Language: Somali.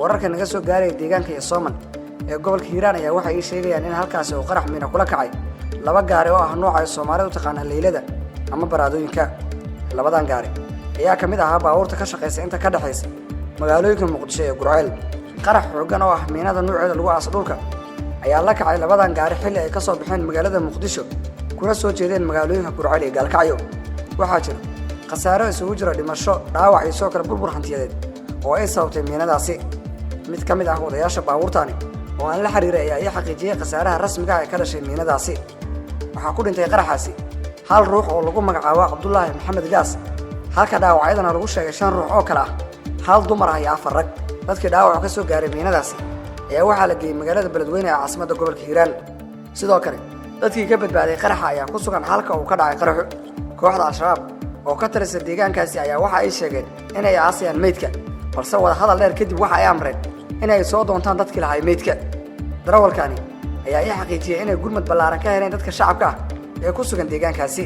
wararka naga soo gaaray deegaanka ee Sooman ee gobolka Hiiraan ayaa waxa ay sheegayaan in halkaas uu qarax miina kula kacay laba gaari oo ah nooca Soomaalidu taqaan leylada ama baraadooyinka labadan gaari ayaa kamid ah baabuurta ka shaqeysa inta ka dhaxaysa magaalooyinka Muqdisho iyo Gurceel qarax xooggan oo ah miinada nooceeda lagu aas dhulka ayaa la kacay labadan gaari xilli ay ka soo baxeen magaalada Muqdisho kuna soo jeedeen magaalooyinka Gurceel iyo Gaalkacyo waxaa jira khasaaro isugu jira dhimasho dhaawac iyo soo kala burbur hantiyadeed oo ay sababtay miinadaasi mid ka mid ah wadayaasha baabuurtaani oo aan la xiriiray ayaa xaqiijiyay khasaaraha rasmiga ah ee ka dhashay miinadaasi waxaa ku dhintay qaraxaasi hal ruux oo lagu magacaabo Cabdullaahi Maxamed Gaas halka dhaawacyadana lagu sheegay 5 ruux oo kale ah hal dumar ah iyo 4 rag dadkii dhaawac ka soo gaaray miinadaasi ayaa waxaa la geeyay magaalada Beledweyne ee caasimadda gobolka Hiiraan sidoo kale dadkii ka badbaaday qaraxa ayaa ku sugan halka uu ka dhacay qaraxu kooxda Al-Shabaab oo ka tirsan deegaankaasi ayaa waxa ay sheegeen inay aasayaan meydka balse wada hadal dheer kadib waxa ay amreen inay soo doontaan dadkii lahaay meydka darawalkani ayaa xaqiijiyay inay gurmad ballaaran ka heleen dadka shacabka ah ee ku sugan deegaankaasi